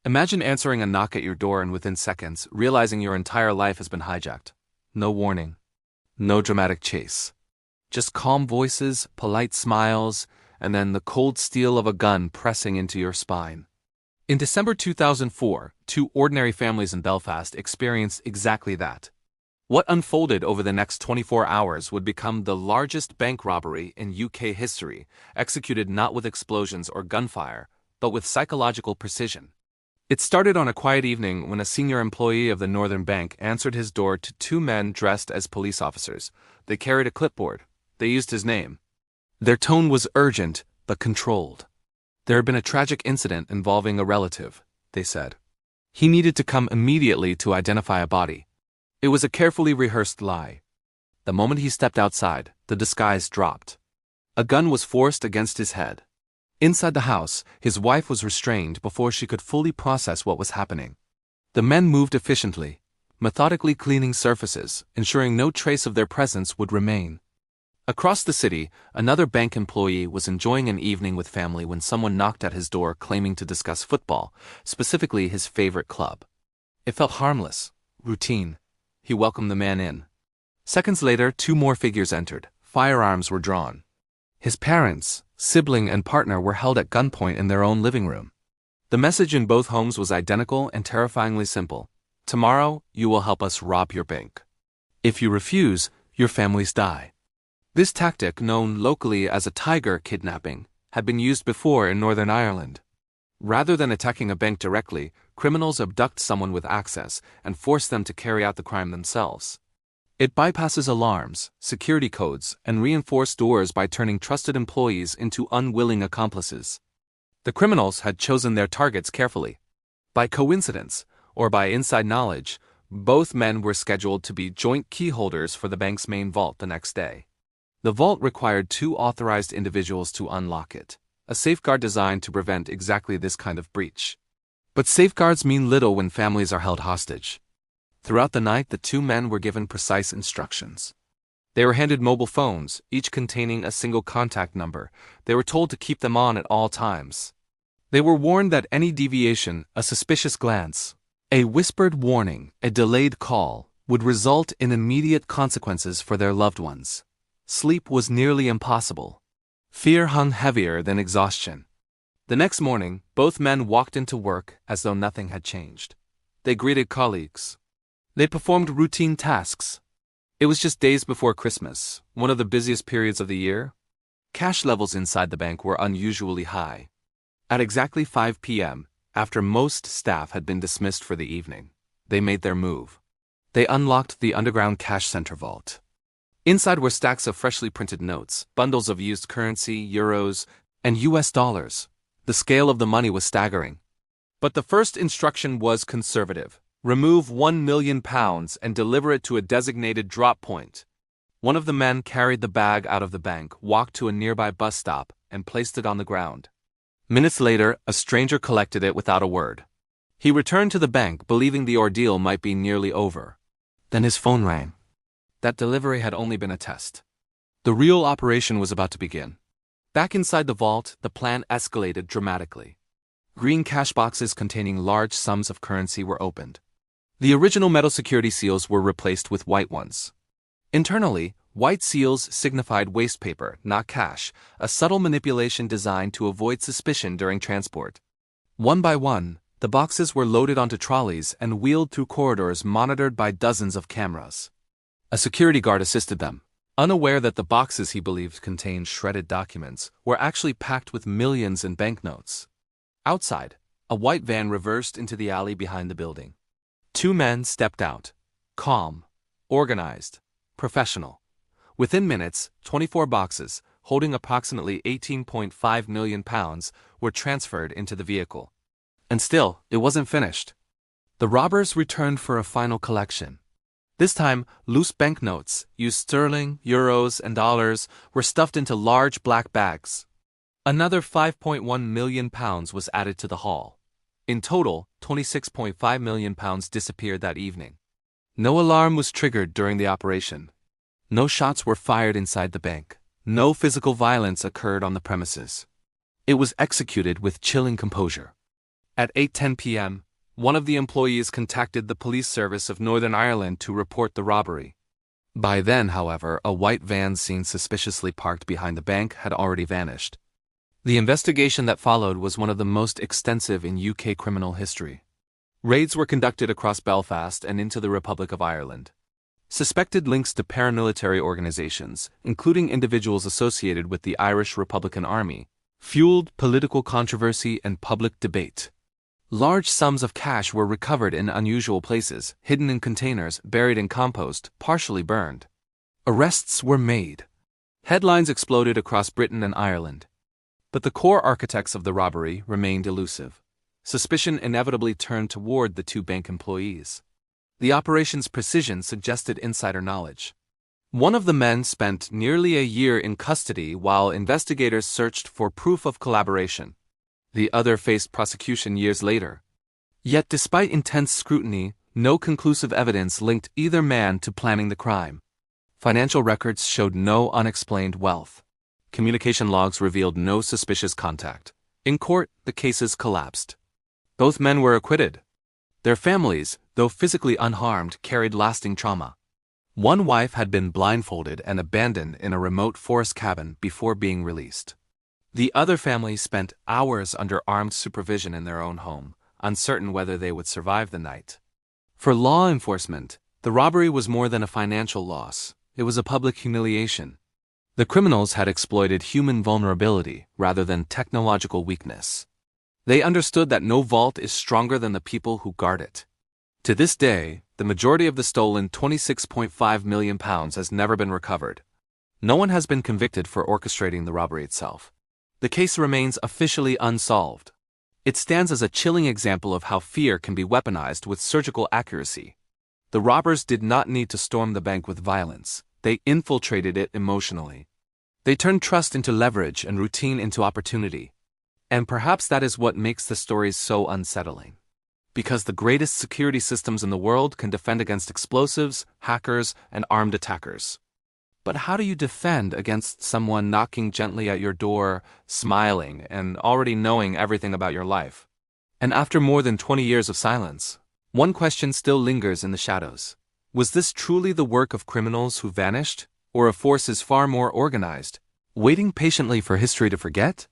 Imagine answering a knock at your door and within seconds, realizing your entire life has been hijacked. No warning. No dramatic chase. Just calm voices, polite smiles, and then the cold steel of a gun pressing into your spine. In December 2004, two ordinary families in Belfast experienced exactly that. What unfolded over the next 24 hours would become the largest bank robbery in UK history, executed not with explosions or gunfire, but with psychological precision. It started on a quiet evening when a senior employee of the Northern Bank answered his door to two men dressed as police officers. They carried a clipboard. They used his name. Their tone was urgent, but controlled. There had been a tragic incident involving a relative, they said. He needed to come immediately to identify a body. It was a carefully rehearsed lie. The moment he stepped outside, the disguise dropped. A gun was forced against his head. Inside the house, his wife was restrained before she could fully process what was happening. The men moved efficiently, methodically cleaning surfaces, ensuring no trace of their presence would remain. Across the city, another bank employee was enjoying an evening with family when someone knocked at his door claiming to discuss football, specifically his favorite club. It felt harmless, routine. He welcomed the man in. Seconds later, two more figures entered. Firearms were drawn. His parents, sibling, and partner were held at gunpoint in their own living room. The message in both homes was identical and terrifyingly simple. Tomorrow, you will help us rob your bank. If you refuse, your families die. This tactic, known locally as a tiger kidnapping, had been used before in Northern Ireland. Rather than attacking a bank directly, criminals abduct someone with access and force them to carry out the crime themselves. It bypasses alarms, security codes, and reinforced doors by turning trusted employees into unwilling accomplices. The criminals had chosen their targets carefully. By coincidence, or by inside knowledge, both men were scheduled to be joint key holders for the bank's main vault the next day. The vault required two authorized individuals to unlock it, a safeguard designed to prevent exactly this kind of breach. But safeguards mean little when families are held hostage. Throughout the night, the two men were given precise instructions. They were handed mobile phones, each containing a single contact number. They were told to keep them on at all times. They were warned that any deviation, a suspicious glance, a whispered warning, a delayed call, would result in immediate consequences for their loved ones. Sleep was nearly impossible. Fear hung heavier than exhaustion. The next morning, both men walked into work as though nothing had changed. They greeted colleagues. They performed routine tasks. It was just days before Christmas, one of the busiest periods of the year. Cash levels inside the bank were unusually high. At exactly 5 p.m., after most staff had been dismissed for the evening, they made their move. They unlocked the underground cash center vault. Inside were stacks of freshly printed notes, bundles of used currency, euros, and US dollars. The scale of the money was staggering. But the first instruction was conservative. Remove £1 million and deliver it to a designated drop point. One of the men carried the bag out of the bank, walked to a nearby bus stop, and placed it on the ground. Minutes later, a stranger collected it without a word. He returned to the bank, believing the ordeal might be nearly over. Then his phone rang. That delivery had only been a test. The real operation was about to begin. Back inside the vault, the plan escalated dramatically. Green cash boxes containing large sums of currency were opened. The original metal security seals were replaced with white ones. Internally, white seals signified waste paper, not cash, a subtle manipulation designed to avoid suspicion during transport. One by one, the boxes were loaded onto trolleys and wheeled through corridors monitored by dozens of cameras. A security guard assisted them, unaware that the boxes he believed contained shredded documents were actually packed with millions in banknotes. Outside, a white van reversed into the alley behind the building. Two men stepped out, calm, organized, professional. Within minutes, 24 boxes, holding approximately £18.5 million, were transferred into the vehicle. And still, it wasn't finished. The robbers returned for a final collection. This time, loose banknotes, used sterling, euros, and dollars, were stuffed into large black bags. Another £5.1 million was added to the haul. In total, £26.5 million disappeared that evening. No alarm was triggered during the operation. No shots were fired inside the bank. No physical violence occurred on the premises. It was executed with chilling composure. At 8:10 p.m., one of the employees contacted the police service of Northern Ireland to report the robbery. By then, however, a white van seen suspiciously parked behind the bank had already vanished. The investigation that followed was one of the most extensive in UK criminal history. Raids were conducted across Belfast and into the Republic of Ireland. Suspected links to paramilitary organizations, including individuals associated with the Irish Republican Army, fueled political controversy and public debate. Large sums of cash were recovered in unusual places, hidden in containers, buried in compost, partially burned. Arrests were made. Headlines exploded across Britain and Ireland. But the core architects of the robbery remained elusive. Suspicion inevitably turned toward the two bank employees. The operation's precision suggested insider knowledge. One of the men spent nearly a year in custody while investigators searched for proof of collaboration. The other faced prosecution years later. Yet despite intense scrutiny, no conclusive evidence linked either man to planning the crime. Financial records showed no unexplained wealth. Communication logs revealed no suspicious contact. In court, the cases collapsed. Both men were acquitted. Their families, though physically unharmed, carried lasting trauma. One wife had been blindfolded and abandoned in a remote forest cabin before being released. The other family spent hours under armed supervision in their own home, uncertain whether they would survive the night. For law enforcement, the robbery was more than a financial loss. It was a public humiliation. The criminals had exploited human vulnerability rather than technological weakness. They understood that no vault is stronger than the people who guard it. To this day, the majority of the stolen £26.5 million has never been recovered. No one has been convicted for orchestrating the robbery itself. The case remains officially unsolved. It stands as a chilling example of how fear can be weaponized with surgical accuracy. The robbers did not need to storm the bank with violence. They infiltrated it emotionally. They turned trust into leverage and routine into opportunity. And perhaps that is what makes the stories so unsettling. Because the greatest security systems in the world can defend against explosives, hackers, and armed attackers. But how do you defend against someone knocking gently at your door, smiling, and already knowing everything about your life? And after more than 20 years of silence, one question still lingers in the shadows. Was this truly the work of criminals who vanished, or of forces far more organized, waiting patiently for history to forget?